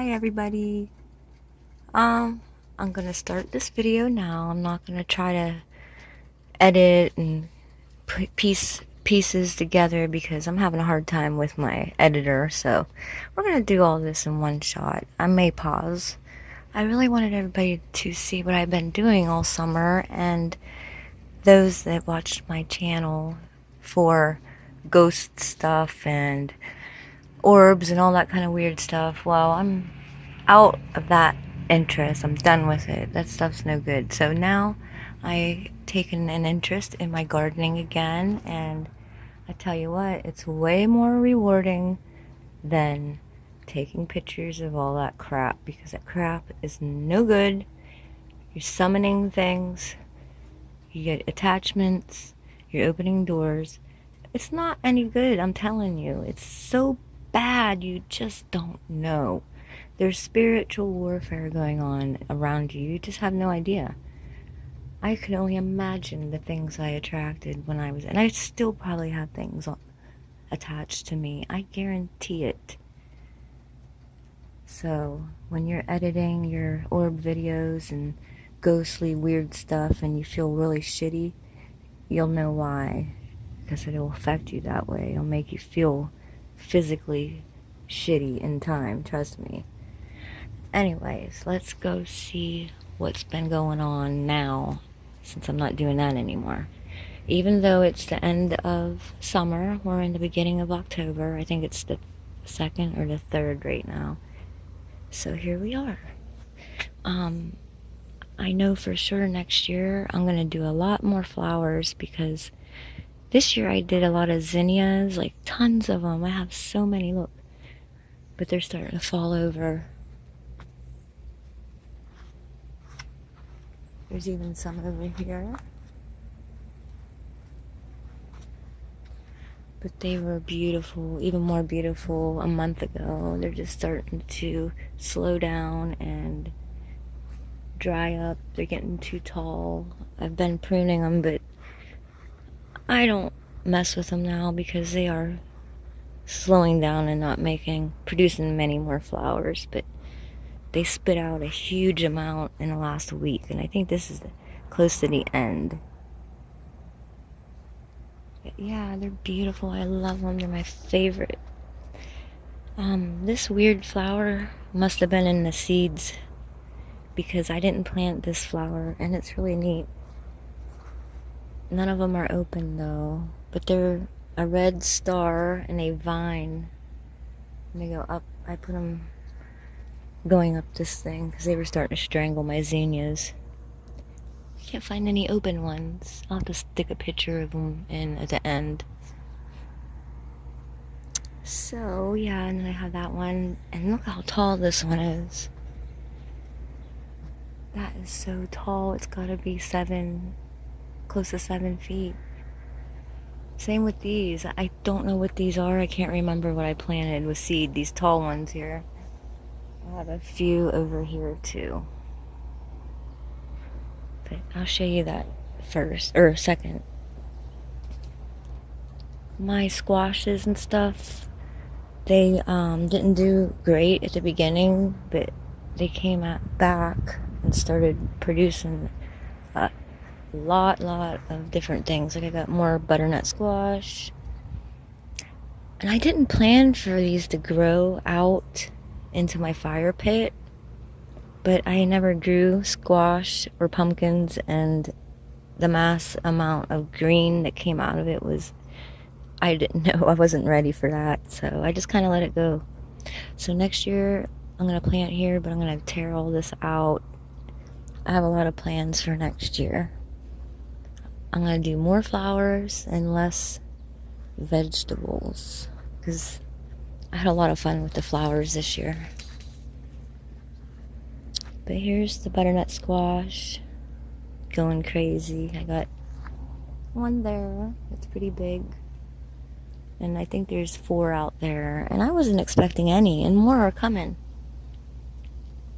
Hi everybody. I'm gonna start this video now. I'm not gonna try to edit and put pieces together because I'm having a hard time with my editor. So we're gonna do all this in one shot. I may pause. I really wanted everybody to see what I've been doing all summer, and those that watched my channel for ghost stuff and orbs and all that kind of weird stuff. Well, I'm out of that interest. I'm done with it. That stuff's no good. So now I taken an interest in my gardening again, and I tell you what, it's way more rewarding than taking pictures of all that crap, because that crap is no good. You're summoning things, you get attachments, you're opening doors. It's not any good, I'm telling you. It's so bad, you just don't know. There's spiritual warfare going on around you. You just have no idea. I could only imagine the things I attracted when I was, and I still probably have things attached to me. I guarantee it. So when you're editing your orb videos and ghostly weird stuff and you feel really shitty, you'll know why. Because it'll affect you that way. It'll make you feel physically shitty in time, trust me. Anyways, let's go see what's been going on now, since I'm not doing that anymore. Even though it's the end of summer, we're in the beginning of October. I think it's the 2nd or the 3rd right now. So here we are. I know for sure next year I'm going to do a lot more flowers, because this year I did a lot of zinnias, like tons of them. I have so many, look. But they're starting to fall over. There's even some over here. But they were beautiful, even more beautiful a month ago. They're just starting to slow down and dry up. They're getting too tall. I've been pruning them, but I don't mess with them now because they are slowing down and not producing many more flowers. But they spit out a huge amount in the last week, and I think this is close to the end. But yeah, they're beautiful. I love them. They're my favorite. This weird flower must have been in the seeds, because I didn't plant this flower, and it's really neat. None of them are open though, but they're a red star and a vine. And they go up. I put them going up this thing because they were starting to strangle my zinnias. I can't find any open ones. I'll have to stick a picture of them in at the end. So yeah, and then I have that one, and look how tall this one is. That is so tall. It's gotta be close to 7 feet. Same with these. I don't know what these are. I can't remember what I planted with seed. These tall ones here. I have a few over here too. But I'll show you that first, or second. My squashes and stuff, they didn't do great at the beginning, but they came back and started producing a lot of different things. Like I got more butternut squash, and I didn't plan for these to grow out into my fire pit, but I never grew squash or pumpkins, and the mass amount of green that came out of it was, I didn't know. I wasn't ready for that, so I just kind of let it go. So next year I'm gonna plant here, but I'm gonna tear all this out. I have a lot of plans for next year. I'm gonna do more flowers and less vegetables, because I had a lot of fun with the flowers this year. But here's the butternut squash going crazy. I got one there that's pretty big, and I think there's 4 out there, and I wasn't expecting any, and more are coming.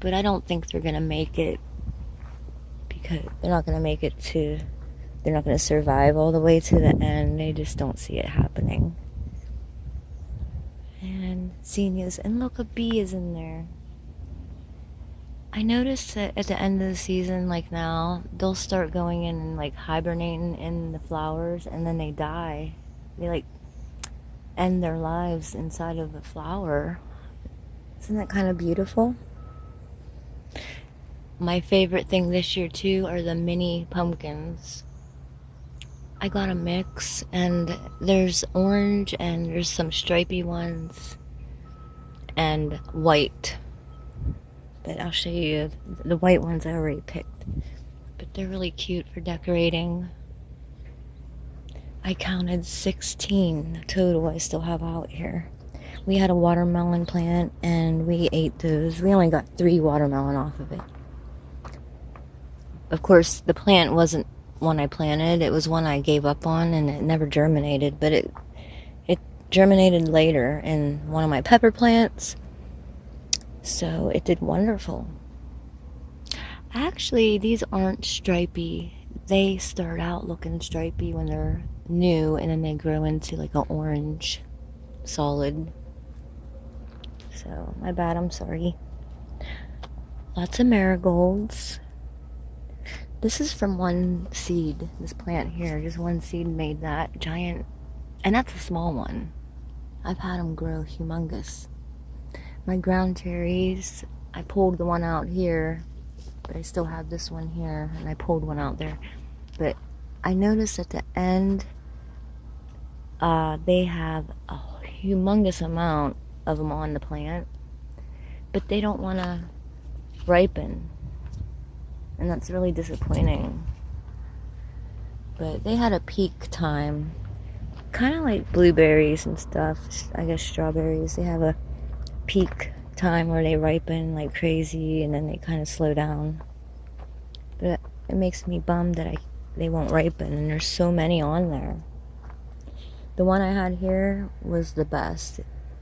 But I don't think they're gonna make it, because they're not gonna survive all the way to the end. They just don't see it happening. And zinnias, and look, a bee is in there. I noticed that at the end of the season, like now, they'll start going in and like hibernating in the flowers, and then they die. They like end their lives inside of a flower. Isn't that kind of beautiful? My favorite thing this year too are the mini pumpkins. I got a mix, and there's orange and there's some stripy ones and white. But I'll show you the white ones I already picked. But they're really cute for decorating. I counted 16 total I still have out here. We had a watermelon plant and we ate those. We only got 3 watermelon off of it. Of course, the plant wasn't one I planted. It was one I gave up on, and it never germinated. But it germinated later in one of my pepper plants. So it did wonderful. Actually, these aren't stripy. They start out looking stripy when they're new, and then they grow into like an orange solid. So, my bad, I'm sorry. Lots of marigolds. This is from one seed, this plant here. Just one seed made that giant, and that's a small one. I've had them grow humongous. My ground cherries, I pulled the one out here, but I still have this one here, and I pulled one out there. But I noticed at the end, they have a humongous amount of them on the plant, but they don't want to ripen, and that's really disappointing. But they had a peak time, kind of like blueberries and stuff. I guess strawberries, they have a peak time where they ripen like crazy, and then they kind of slow down. But it makes me bummed that they won't ripen, and there's so many on there. The one I had here was the best.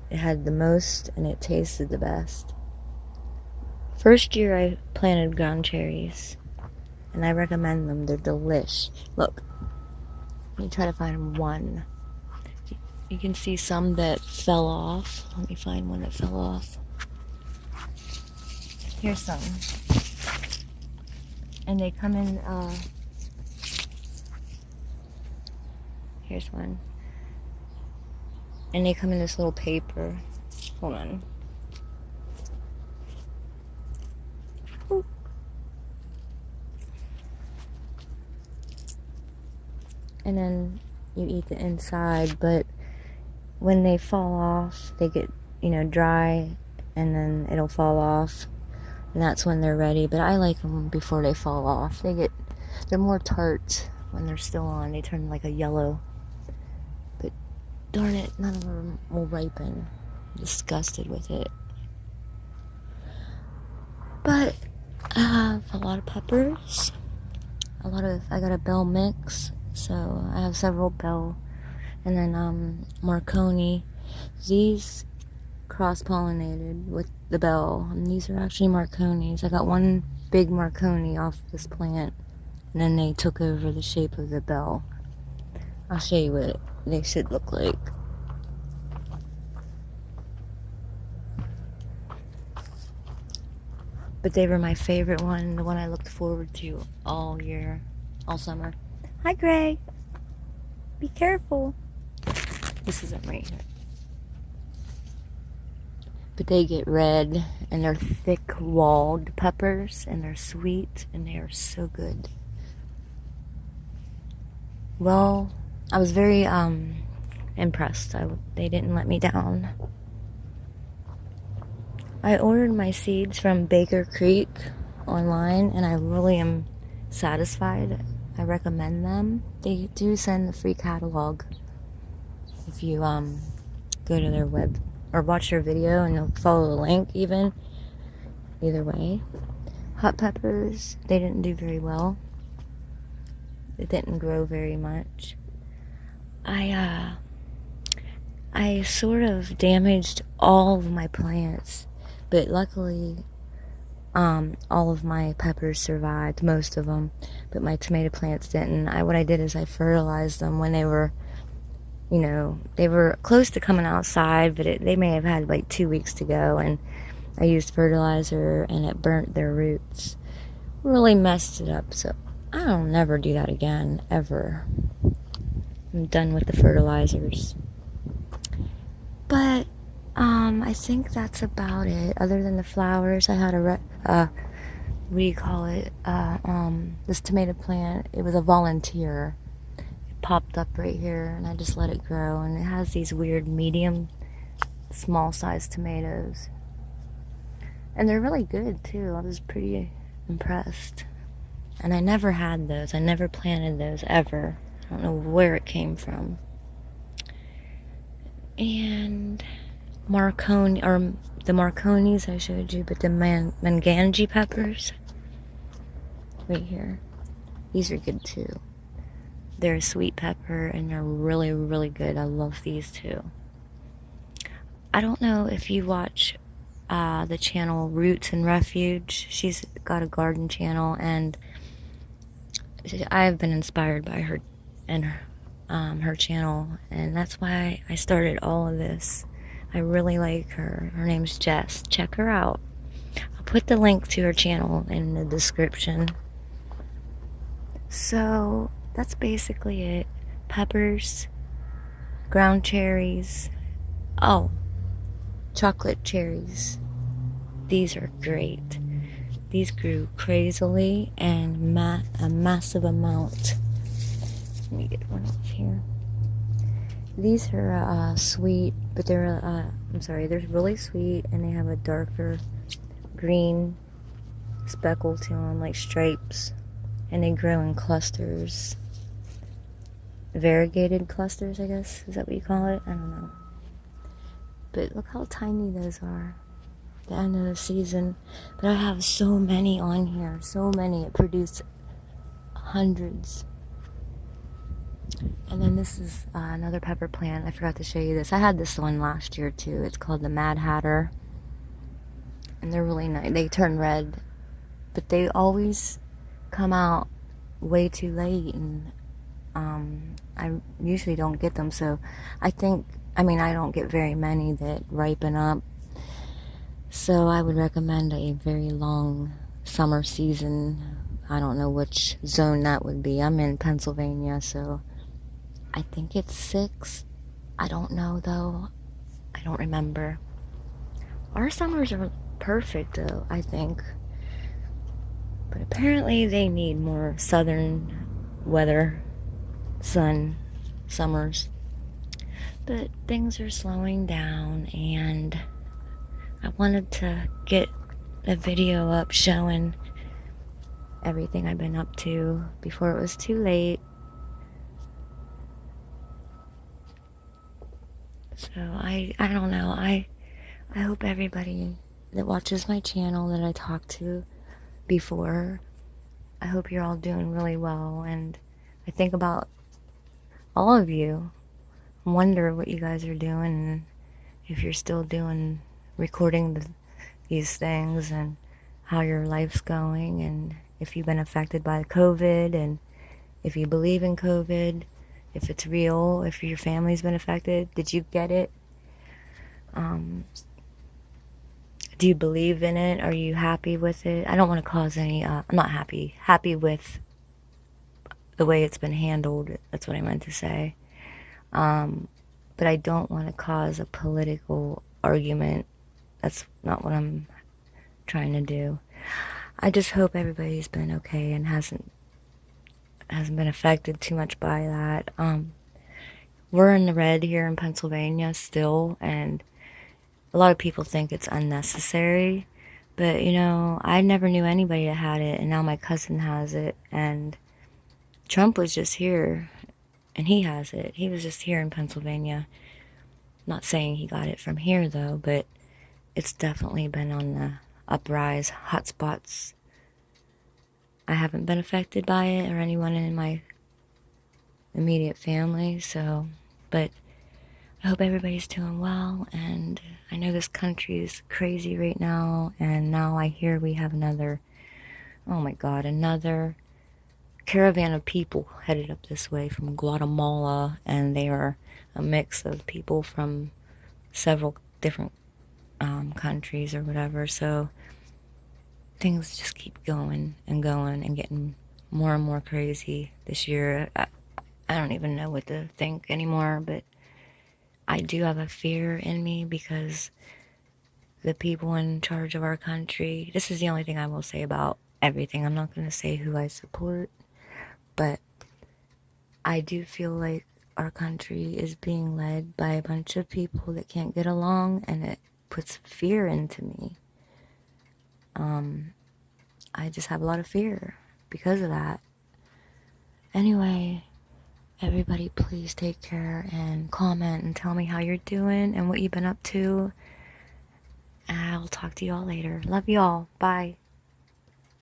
It had the most, and it tasted the best. First year I planted ground cherries, and I recommend them. They're delish. Look, let me try to find one. You can see some that fell off. Let me find one that fell off. Here's some. And they come in, here's one. And they come in this little paper. Hold on. Ooh. And then you eat the inside, but when they fall off, they get, dry, and then it'll fall off, and that's when they're ready. But I like them before they fall off. They're more tart when they're still on. They turn like a yellow. But darn it, none of them will ripen. I'm disgusted with it. But I have a lot of peppers. I got a bell mix, so I have several bell. And then Marconi. These cross-pollinated with the bell, and these are actually Marconis. I got one big Marconi off this plant, and then they took over the shape of the bell. I'll show you what they should look like. But they were my favorite one, the one I looked forward to all year, all summer. Hi, Gray. Be careful. This is them right here. But they get red, and they're thick-walled peppers, and they're sweet, and they are so good. Well, I was very impressed. They didn't let me down. I ordered my seeds from Baker Creek online, and I really am satisfied. I recommend them. They do send the free catalog if you go to their web or watch their video, and you'll follow the link even. Either way. Hot peppers, they didn't do very well. It didn't grow very much. I sort of damaged all of my plants, but luckily all of my peppers survived, most of them, but my tomato plants didn't. What I did is I fertilized them when they were, they were close to coming outside, but they may have had like 2 weeks to go, and I used fertilizer and it burnt their roots. Really messed it up, so I'll never do that again, ever. I'm done with the fertilizers. But I think that's about it. Other than the flowers, I had what do you call it? This tomato plant. It was a volunteer. It popped up right here, and I just let it grow. And it has these weird medium, small-sized tomatoes, and they're really good too. I was pretty impressed. And I never had those. I never planted those ever. I don't know where it came from. And the Marconis I showed you, but the Manganji peppers right here, these are good too. They're a sweet pepper and they're really, really good. I love these too. I don't know if you watch the channel Roots and Refuge. She's got a garden channel, and I've been inspired by her and her channel, and that's why I started all of this. I really like her. Her name's Jess. Check her out. I'll put the link to her channel in the description. So that's basically it. Peppers, ground cherries. Oh, chocolate cherries. These are great. These grew crazily and a massive amount. Let me get one off here. These are sweet, but they're they're really sweet, and they have a darker green speckle to them, like stripes, and they grow in clusters. Variegated clusters, I guess. Is that what you call it? I don't know. But look how tiny those are. The end of the season. But I have so many on here. So many. It produced hundreds. And then this is another pepper plant. I forgot to show you this. I had this one last year too. It's called the Mad Hatter. And they're really nice. They turn red. But they always come out way too late. And I usually don't get them. So I don't get very many that ripen up. So I would recommend a very long summer season. I don't know which zone that would be. I'm in Pennsylvania, so I think it's 6. I don't know though. I don't remember. Our summers are perfect though, I think. But apparently they need more southern weather, sun, summers. But things are slowing down, and I wanted to get a video up showing everything I've been up to before it was too late. So I don't know. I hope everybody that watches my channel that I talked to before, I hope you're all doing really well, and I think about all of you. I wonder what you guys are doing, and if you're still recording these things, and how your life's going, and if you've been affected by COVID, and if you believe in COVID, if it's real, if your family's been affected. Did you get it? Do you believe in it? Are you happy with it? I don't want to cause any, I'm not happy with the way it's been handled. That's what I meant to say. But I don't want to cause a political argument. That's not what I'm trying to do. I just hope everybody's been okay and hasn't been affected too much by that. We're in the red here in Pennsylvania still, and a lot of people think it's unnecessary. But, I never knew anybody that had it, and now my cousin has it, and Trump was just here, and he has it. He was just here in Pennsylvania. Not saying he got it from here, though, but it's definitely been on the uprise, hot spots. I haven't been affected by it, or anyone in my immediate family, but I hope everybody's doing well, and I know this country is crazy right now, and now I hear we have another caravan of people headed up this way from Guatemala, and they are a mix of people from several different countries or whatever. So things just keep going and getting more and more crazy this year. I don't even know what to think anymore, but I do have a fear in me because the people in charge of our country, this is the only thing I will say about everything. I'm not going to say who I support, but I do feel like our country is being led by a bunch of people that can't get along, and it puts fear into me. I just have a lot of fear because of that. Anyway, everybody please take care and comment and tell me how you're doing and what you've been up to. I'll talk to you all later. Love you all. Bye.